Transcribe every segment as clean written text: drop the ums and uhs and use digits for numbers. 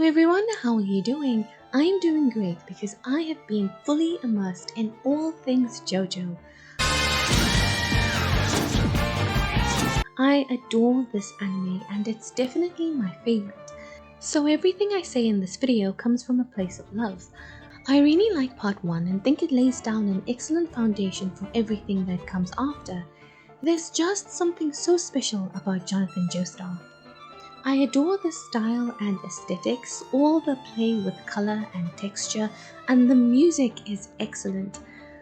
Hello everyone, how are you doing? I am doing great because I have been fully immersed in all things JoJo. I adore this anime and it's definitely my favorite. So everything I say in this video comes from a place of love. I really like part 1 and think it lays down an excellent foundation for everything that comes after. There's just something so special about Jonathan Joestar. I adore the style and aesthetics, all the play with color and texture, and the music is excellent.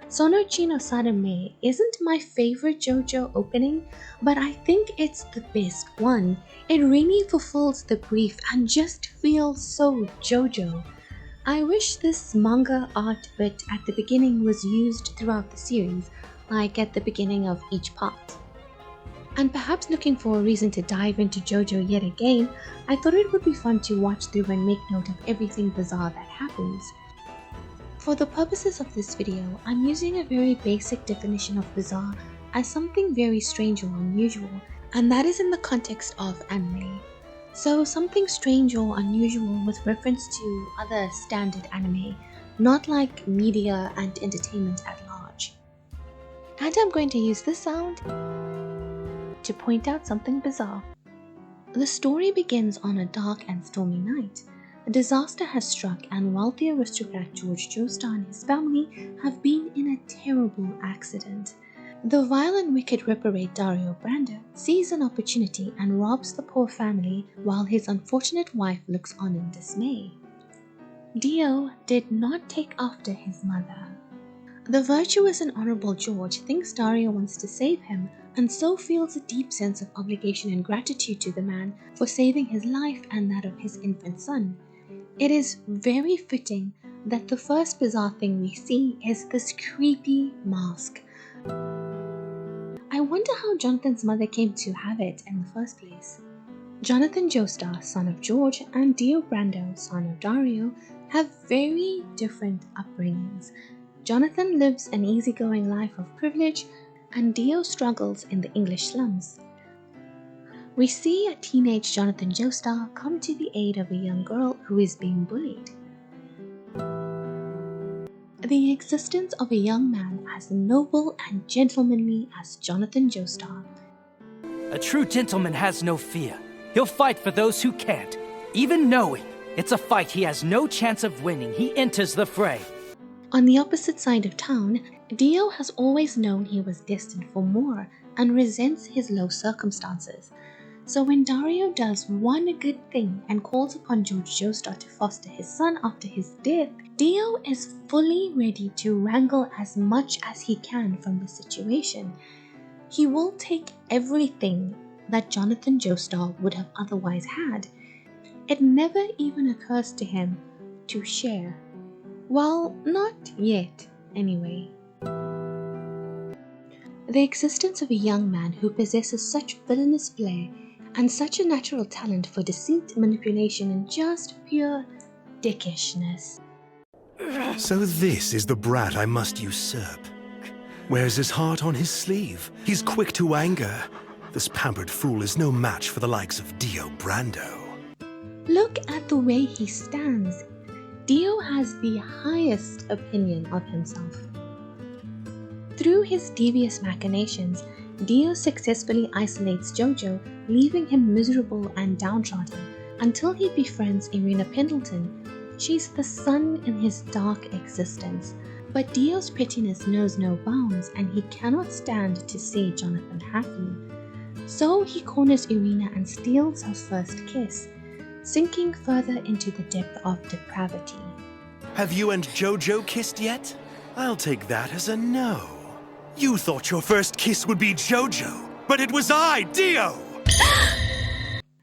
Sonochi no Sadame isn't my favorite JoJo opening, but I think it's the best one. It really fulfills the brief and just feels so JoJo. I wish this manga art bit at the beginning was used throughout the series, like at the beginning of each part. And perhaps looking for a reason to dive into JoJo yet again, I thought it would be fun to watch through and make note of everything bizarre that happens. For the purposes of this video, I'm using a very basic definition of bizarre as something very strange or unusual, and that is in the context of anime. So something strange or unusual with reference to other standard anime, not like media and entertainment at large. And I'm going to use this sound to point out something bizarre. The story begins on a dark and stormy night. A disaster has struck and wealthy aristocrat George Joestar and his family have been in a terrible accident. The vile and wicked reprobate Dio Brando sees an opportunity and robs the poor family while his unfortunate wife looks on in dismay. Dio did not take after his mother. The virtuous and honorable George thinks Dio wants to save him and so feels a deep sense of obligation and gratitude to the man for saving his life and that of his infant son. It is very fitting that the first bizarre thing we see is this creepy mask. I wonder how Jonathan's mother came to have it in the first place. Jonathan Joestar, son of George, and Dio Brando, son of Dio, have very different upbringings. Jonathan lives an easygoing life of privilege, and Dio struggles in the English slums. We see a teenage Jonathan Joestar come to the aid of a young girl who is being bullied. The existence of a young man as noble and gentlemanly as Jonathan Joestar. A true gentleman has no fear. He'll fight for those who can't. Even knowing it's a fight he has no chance of winning, he enters the fray. On the opposite side of town, Dio has always known he was destined for more and resents his low circumstances. So when Dio does one good thing and calls upon George Joestar to foster his son after his death, Dio is fully ready to wrangle as much as he can from the situation. He will take everything that Jonathan Joestar would have otherwise had. It never even occurs to him to share. Well, not yet, anyway. The existence of a young man who possesses such villainous flair and such a natural talent for deceit, manipulation, and just pure dickishness. So this is the brat I must usurp. Wears his heart on his sleeve. He's quick to anger. This pampered fool is no match for the likes of Dio Brando. Look at the way he stands. Dio has the highest opinion of himself. Through his devious machinations, Dio successfully isolates JoJo, leaving him miserable and downtrodden, until he befriends Irina Pendleton. She's the sun in his dark existence, but Dio's pettiness knows no bounds and he cannot stand to see Jonathan happy. So he corners Irina and steals her first kiss, sinking further into the depth of depravity. Have you and JoJo kissed yet? I'll take that as a no. You thought your first kiss would be JoJo, but it was I, Dio!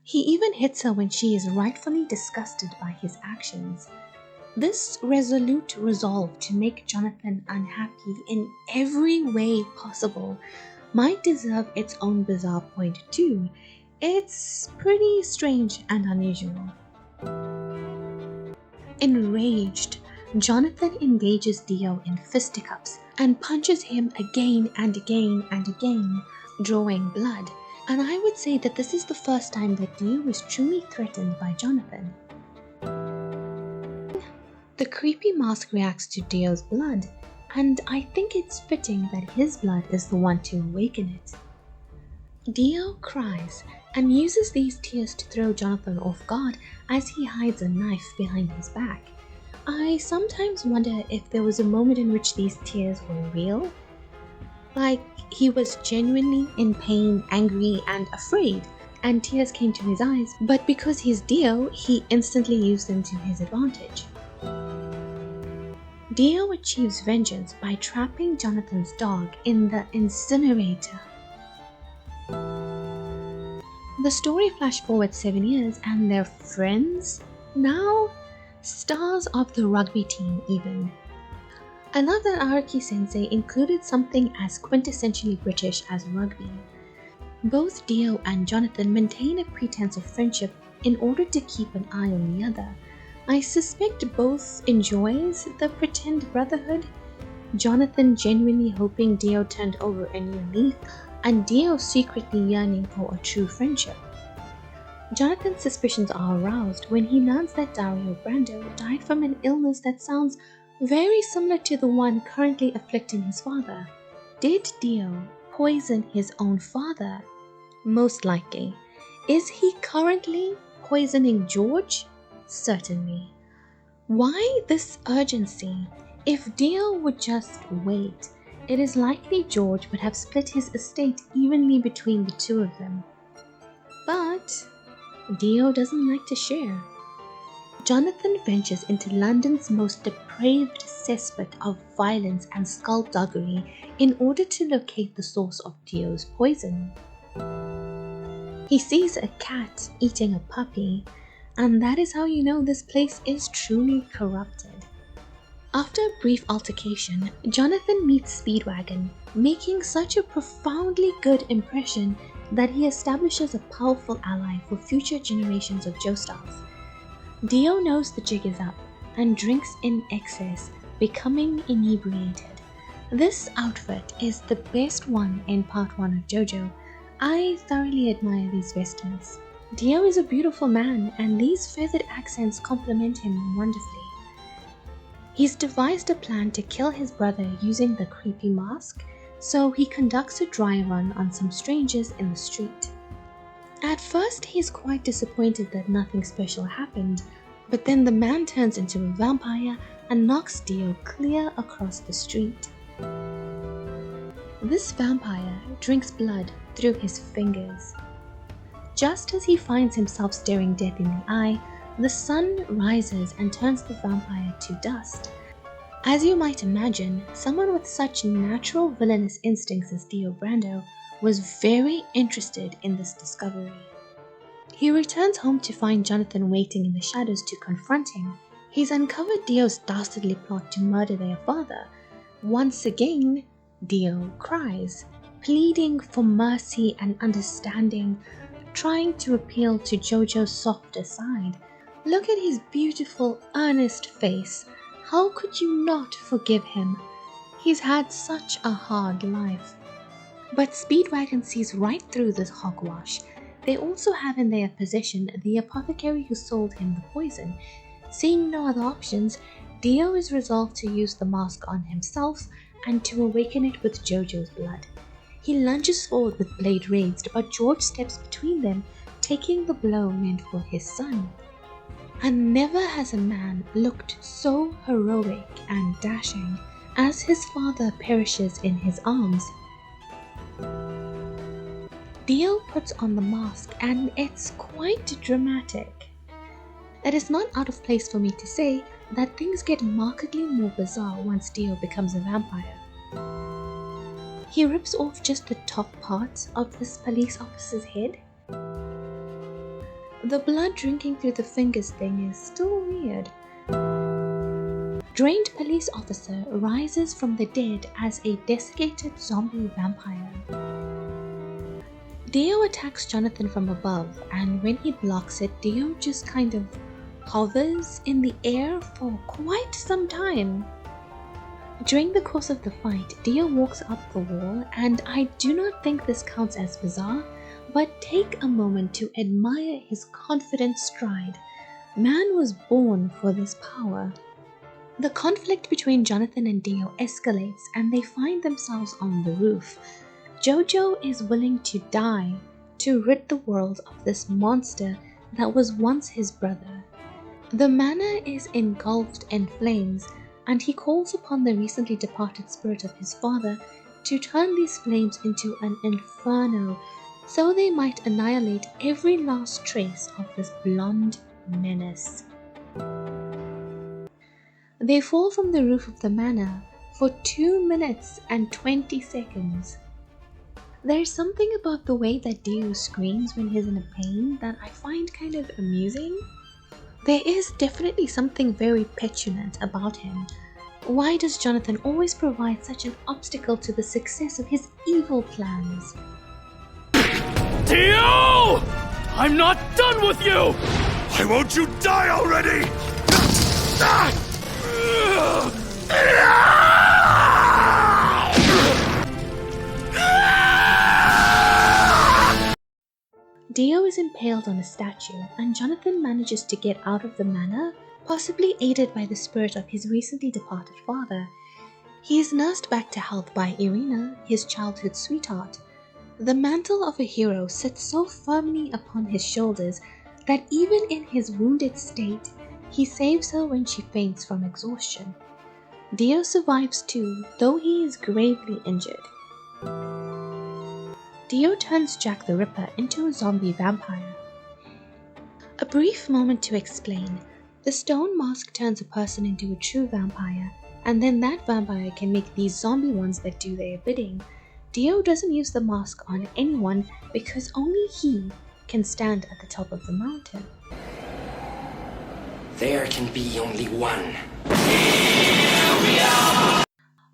He even hits her when she is rightfully disgusted by his actions. This resolute resolve to make Jonathan unhappy in every way possible might deserve its own bizarre point too. It's pretty strange and unusual. Enraged, Jonathan engages Dio in fisticuffs and punches him again and again and again, drawing blood. And I would say that this is the first time that Dio is truly threatened by Jonathan. The creepy mask reacts to Dio's blood, and I think it's fitting that his blood is the one to awaken it. Dio cries and uses these tears to throw Jonathan off guard as he hides a knife behind his back. I sometimes wonder if there was a moment in which these tears were real. Like he was genuinely in pain, angry, and afraid, and tears came to his eyes, but because he's Dio, he instantly used them to his advantage. Dio achieves vengeance by trapping Jonathan's dog in the incinerator. The story flashed forward 7 years and they're friends now? Stars of the rugby team even. I love that Araki sensei included something as quintessentially British as rugby. Both Dio and Jonathan maintain a pretense of friendship in order to keep an eye on the other. I suspect both enjoys the pretend brotherhood, Jonathan genuinely hoping Dio turned over a new leaf, and Dio secretly yearning for a true friendship. Jonathan's suspicions are aroused when he learns that Dio Brando died from an illness that sounds very similar to the one currently afflicting his father. Did Dio poison his own father? Most likely. Is he currently poisoning George? Certainly. Why this urgency? If Dio would just wait, it is likely George would have split his estate evenly between the two of them. But Dio doesn't like to share. Jonathan ventures into London's most depraved cesspit of violence and skullduggery in order to locate the source of Dio's poison. He sees a cat eating a puppy, and that is how you know this place is truly corrupted. After a brief altercation, Jonathan meets Speedwagon, making such a profoundly good impression that he establishes a powerful ally for future generations of Joestars. Dio knows the jig is up and drinks in excess, becoming inebriated. This outfit is the best one in part 1 of JoJo. I thoroughly admire these vestments. Dio is a beautiful man, and these feathered accents complement him wonderfully. He's devised a plan to kill his brother using the creepy mask, so he conducts a dry run on some strangers in the street. At first he's quite disappointed that nothing special happened, but then the man turns into a vampire and knocks Dio clear across the street. This vampire drinks blood through his fingers. Just as he finds himself staring death in the eye, the sun rises and turns the vampire to dust. As you might imagine, someone with such natural villainous instincts as Dio Brando was very interested in this discovery. He returns home to find Jonathan waiting in the shadows to confront him. He's uncovered Dio's dastardly plot to murder their father. Once again, Dio cries, pleading for mercy and understanding, trying to appeal to JoJo's softer side. Look at his beautiful, earnest face. How could you not forgive him? He's had such a hard life. But Speedwagon sees right through this hogwash. They also have in their possession the apothecary who sold him the poison. Seeing no other options, Dio is resolved to use the mask on himself and to awaken it with JoJo's blood. He lunges forward with blade raised, but George steps between them, taking the blow meant for his son. And never has a man looked so heroic and dashing as his father perishes in his arms. Dio puts on the mask and it's quite dramatic. It is not out of place for me to say that things get markedly more bizarre once Dio becomes a vampire. He rips off just the top part of this police officer's head. The blood drinking through the fingers thing is still weird. Drained police officer rises from the dead as a desiccated zombie vampire. Dio attacks Jonathan from above, and when he blocks it, Dio just kind of hovers in the air for quite some time. During the course of the fight, Dio walks up the wall, and I do not think this counts as bizarre, but take a moment to admire his confident stride. Man was born for this power. The conflict between Jonathan and Dio escalates and they find themselves on the roof. JoJo is willing to die to rid the world of this monster that was once his brother. The manor is engulfed in flames and he calls upon the recently departed spirit of his father to turn these flames into an inferno so they might annihilate every last trace of this blonde menace. They fall from the roof of the manor for 2 minutes and 20 seconds. There's something about the way that Dio screams when he's in a pain that I find kind of amusing. There is definitely something very petulant about him. Why does Jonathan always provide such an obstacle to the success of his evil plans? Dio! I'm not done with you! Why won't you die already? Dio is impaled on a statue and Jonathan manages to get out of the manor, possibly aided by the spirit of his recently departed father. He is nursed back to health by Irina, his childhood sweetheart. The mantle of a hero sits so firmly upon his shoulders that even in his wounded state, he saves her when she faints from exhaustion. Dio survives too, though he is gravely injured. Dio turns Jack the Ripper into a zombie vampire. A brief moment to explain. The stone mask turns a person into a true vampire, and then that vampire can make these zombie ones that do their bidding. Dio doesn't use the mask on anyone because only he can stand at the top of the mountain. There can be only one.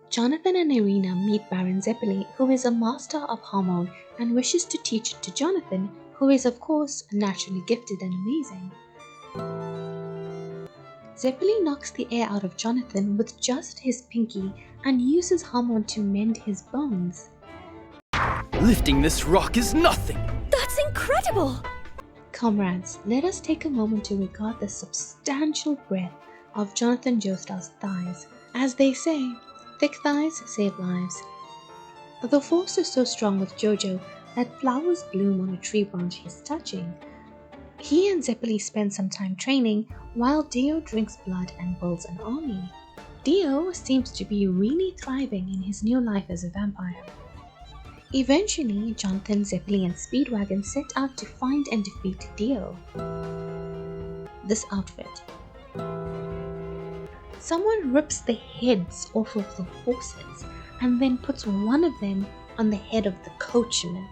Jonathan and Irina meet Baron Zeppeli, who is a master of hormone and wishes to teach it to Jonathan, who is of course naturally gifted and amazing. Zeppeli knocks the air out of Jonathan with just his pinky and uses hormone to mend his bones. Lifting this rock is nothing! That's incredible! Comrades, let us take a moment to regard the substantial breadth of Jonathan Joestar's thighs. As they say, thick thighs save lives. The force is so strong with JoJo that flowers bloom on a tree branch he's touching. He and Zeppeli spend some time training while Dio drinks blood and builds an army. Dio seems to be really thriving in his new life as a vampire. Eventually, Jonathan, Zeppeli and Speedwagon set out to find and defeat Dio. This outfit. Someone rips the heads off of the horses and then puts one of them on the head of the coachman.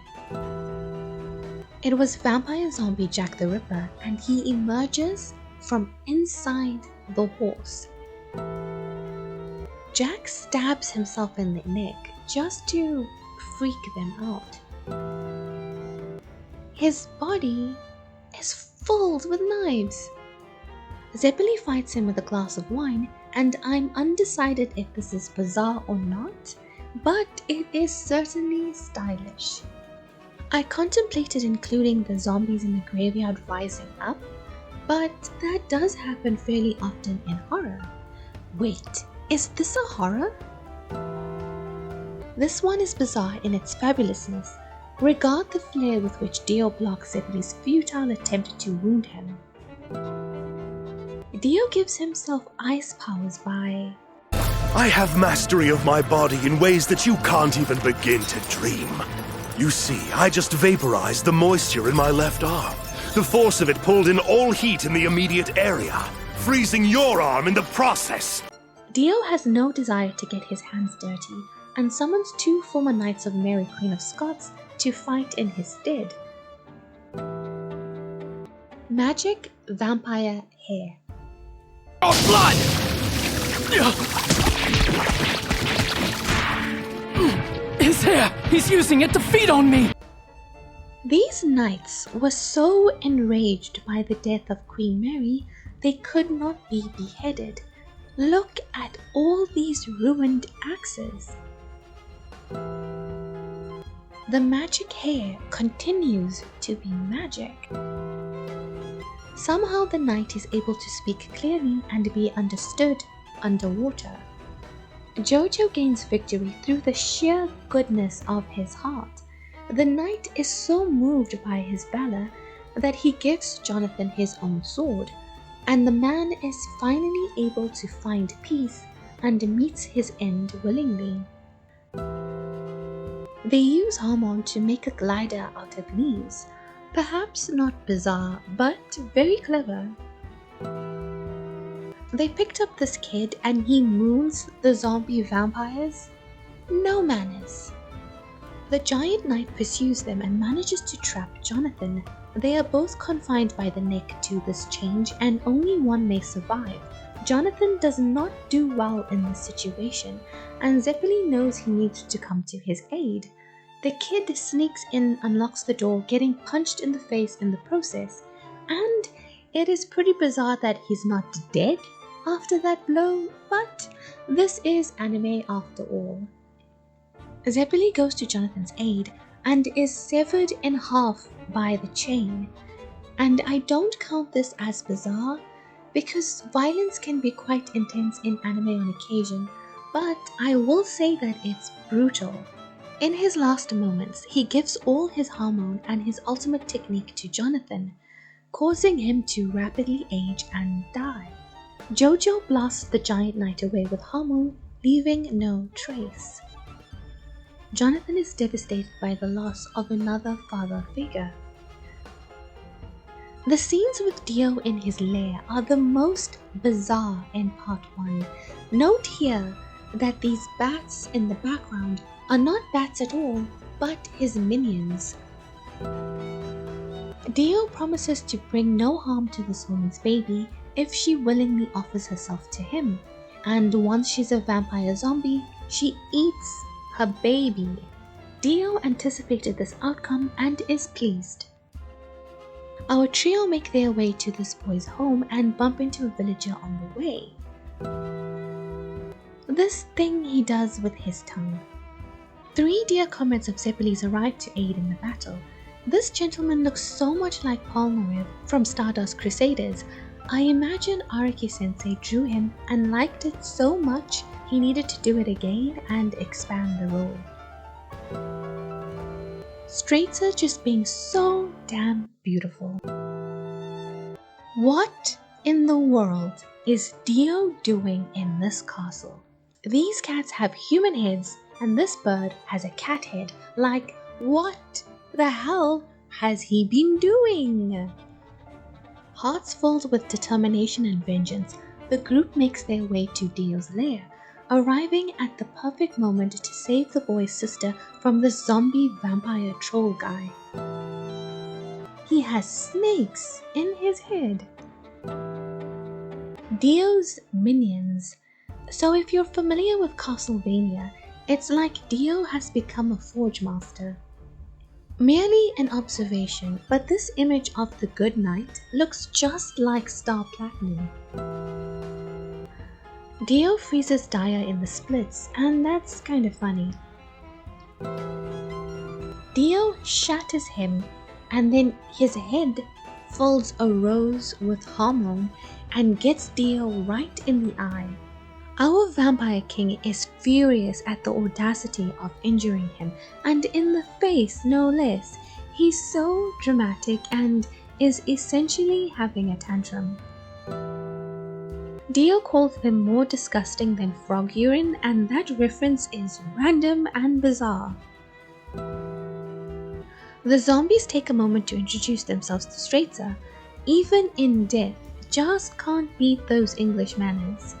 It was vampire zombie Jack the Ripper, and he emerges from inside the horse. Jack stabs himself in the neck just to freak them out. His body is filled with knives. Zeppeli fights him with a glass of wine, and I'm undecided if this is bizarre or not, but it is certainly stylish. I contemplated including the zombies in the graveyard rising up, but that does happen fairly often in horror. Wait, is this a horror? This one is bizarre in its fabulousness. Regard the flair with which Dio blocks Zeppeli's futile attempt to wound him. Dio gives himself ice powers by... I have mastery of my body in ways that you can't even begin to dream. You see, I just vaporized the moisture in my left arm. The force of it pulled in all heat in the immediate area, freezing your arm in the process. Dio has no desire to get his hands dirty and summons 2 former knights of Mary Queen of Scots to fight in his stead. Magic vampire hair. Oh, blood! His hair! He's using it to feed on me! These knights were so enraged by the death of Queen Mary, they could not be beheaded. Look at all these ruined axes. The magic hair continues to be magic. Somehow the knight is able to speak clearly and be understood underwater. JoJo gains victory through the sheer goodness of his heart. The knight is so moved by his valor that he gives Jonathan his own sword, and the man is finally able to find peace and meets his end willingly. They use Harmon to make a glider out of leaves. Perhaps not bizarre, but very clever. They picked up this kid and he moves the zombie vampires? No manners. The giant knight pursues them and manages to trap Jonathan. They are both confined by the neck to this change and only one may survive. Jonathan does not do well in this situation, and Zeppeli knows he needs to come to his aid. The kid sneaks in, unlocks the door, getting punched in the face in the process, and it is pretty bizarre that he's not dead after that blow, but this is anime after all. Zeppeli goes to Jonathan's aid and is severed in half by the chain, and I don't count this as bizarre, because violence can be quite intense in anime on occasion, but I will say that it's brutal. In his last moments, he gives all his Harmon and his ultimate technique to Jonathan, causing him to rapidly age and die. JoJo blasts the giant knight away with Harmon, leaving no trace. Jonathan is devastated by the loss of another father figure. The scenes with Dio in his lair are the most bizarre in part 1. Note here that these bats in the background are not bats at all, but his minions. Dio promises to bring no harm to this woman's baby if she willingly offers herself to him, and once she's a vampire zombie, she eats her baby. Dio anticipated this outcome and is pleased. Our trio make their way to this boy's home and bump into a villager on the way. This thing he does with his tongue. 3 dear comrades of Zeppeli's arrive to aid in the battle. This gentleman looks so much like Polnareff from Stardust Crusaders. I imagine Araki-sensei drew him and liked it so much he needed to do it again and expand the role. Straightser just being so damn beautiful. What in the world is Dio doing in this castle? These cats have human heads and this bird has a cat head. Like, what the hell has he been doing? Hearts filled with determination and vengeance, the group makes their way to Dio's lair, arriving at the perfect moment to save the boy's sister from the zombie vampire troll guy. He has snakes in his head. Dio's minions. So if you're familiar with Castlevania, it's like Dio has become a forge master. Merely an observation, but this image of the good knight looks just like Star Platinum. Dio freezes Daya in the splits, and that's kind of funny. Dio shatters him, and then his head fills a rose with Harmon and gets Dio right in the eye. Our vampire king is furious at the audacity of injuring him, and in the face no less. He's so dramatic and is essentially having a tantrum. Dio calls him more disgusting than frog urine, and that reference is random and bizarre. The zombies take a moment to introduce themselves to Straightser. Even in death, just can't beat those English manners.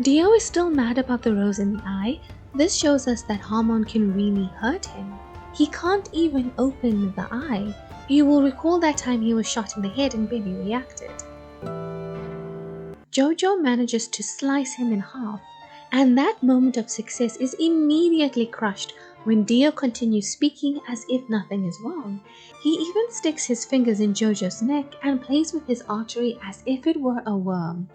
Dio is still mad about the rose in the eye. This shows us that Harmon can really hurt him. He can't even open the eye. You will recall that time he was shot in the head and barely reacted. JoJo manages to slice him in half, and that moment of success is immediately crushed when Dio continues speaking as if nothing is wrong. He even sticks his fingers in JoJo's neck and plays with his artery as if it were a worm.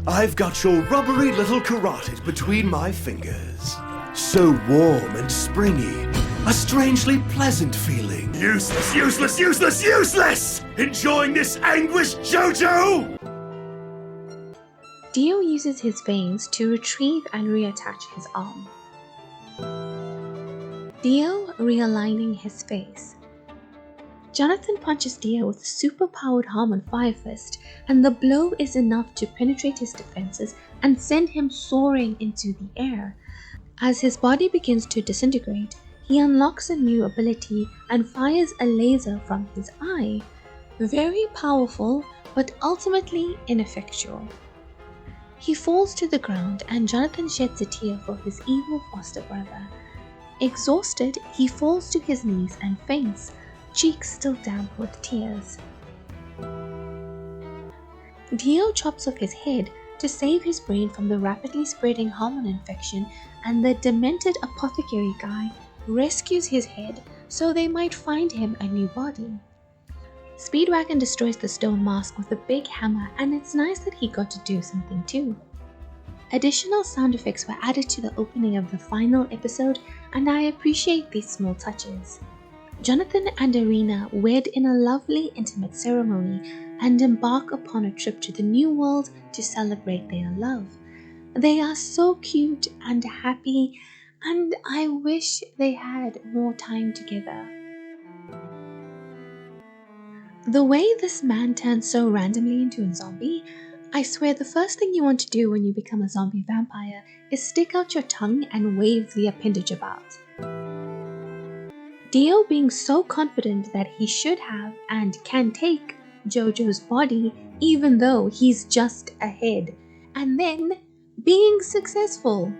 I've got your rubbery little carotid between my fingers. So warm and springy. A strangely pleasant feeling. Useless, useless, useless, useless! Enjoying this anguish, JoJo? Dio uses his veins to retrieve and reattach his arm. Dio realigning his face. Jonathan punches Dio with a super-powered Harmon Fire Fist, and the blow is enough to penetrate his defenses and send him soaring into the air. As his body begins to disintegrate, he unlocks a new ability and fires a laser from his eye. Very powerful, but ultimately ineffectual. He falls to the ground and Jonathan sheds a tear for his evil foster brother. Exhausted, he falls to his knees and faints, cheeks still damp with tears. Dio chops off his head to save his brain from the rapidly spreading hormone infection, and the demented apothecary guy rescues his head so they might find him a new body. Speedwagon destroys the stone mask with a big hammer, and it's nice that he got to do something too. Additional sound effects were added to the opening of the final episode, and I appreciate these small touches. Jonathan and Irina wed in a lovely intimate ceremony and embark upon a trip to the new world to celebrate their love. They are so cute and happy, and I wish they had more time together. The way this man turned so randomly into a zombie, I swear the first thing you want to do when you become a zombie vampire is stick out your tongue and wave the appendage about. Dio being so confident that he should have and can take JoJo's body even though he's just a head, and then being successful.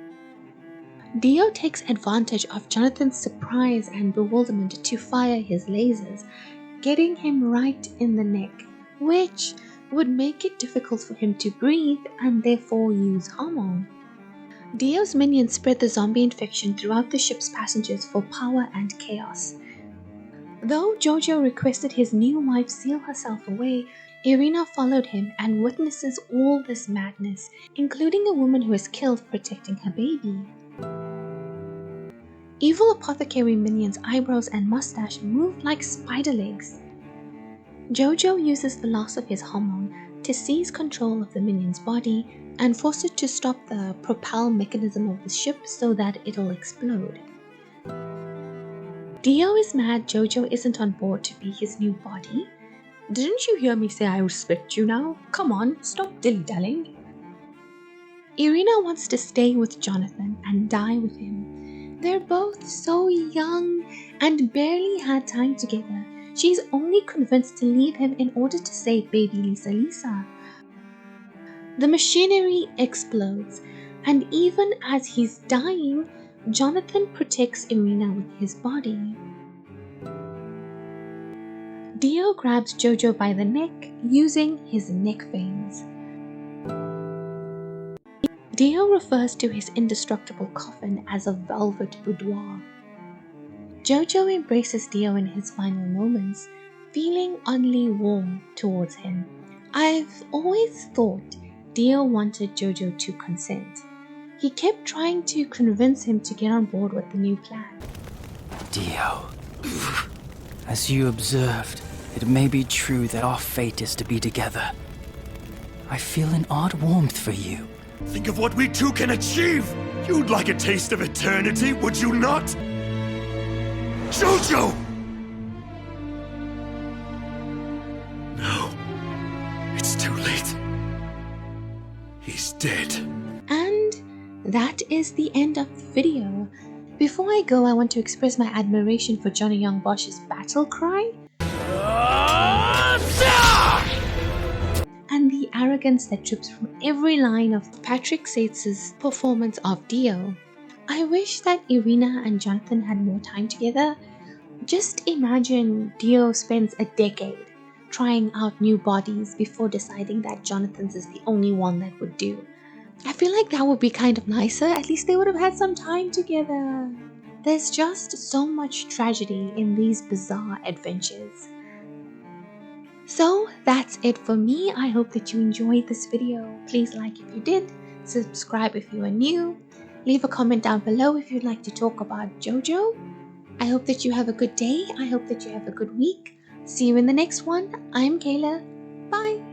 Dio takes advantage of Jonathan's surprise and bewilderment to fire his lasers, getting him right in the neck, which would make it difficult for him to breathe and therefore use hormone. Dio's minions spread the zombie infection throughout the ship's passengers for power and chaos. Though JoJo requested his new wife seal herself away, Irina followed him and witnesses all this madness, including a woman who is killed protecting her baby. Evil apothecary minions' eyebrows and mustache moved like spider legs. JoJo uses the loss of his hormone to seize control of the minion's body and force it to stop the propel mechanism of the ship so that it'll explode. Dio is mad JoJo isn't on board to be his new body. Didn't you hear me say I respect you now? Come on, stop dilly-dallying. Irina wants to stay with Jonathan and die with him. They're both so young and barely had time together. She's only convinced to leave him in order to save baby Lisa. The machinery explodes, and even as he's dying, Jonathan protects Irina with his body. Dio grabs JoJo by the neck using his neck veins. Dio refers to his indestructible coffin as a velvet boudoir. JoJo embraces Dio in his final moments, feeling oddly warm towards him. I've always thought Dio wanted JoJo to consent. He kept trying to convince him to get on board with the new plan. Dio, as you observed, it may be true that our fate is to be together. I feel an odd warmth for you. Think of what we two can achieve! You'd like a taste of eternity, would you not? JoJo! No. It's too late. He's dead. And that is the end of the video. Before I go, I want to express my admiration for Johnny Young Bosch's battle cry and the arrogance that drips from every line of Patrick Seitz's performance of Dio. I wish that Irina and Jonathan had more time together. Just imagine Dio spends a decade trying out new bodies before deciding that Jonathan's is the only one that would do. I feel like that would be kind of nicer. At least they would have had some time together. There's just so much tragedy in these bizarre adventures. So that's it for me. I hope that you enjoyed this video. Please like if you did, subscribe if you are new, leave a comment down below if you'd like to talk about JoJo. I hope that you have a good day. I hope that you have a good week. See you in the next one. I'm Kayla. Bye.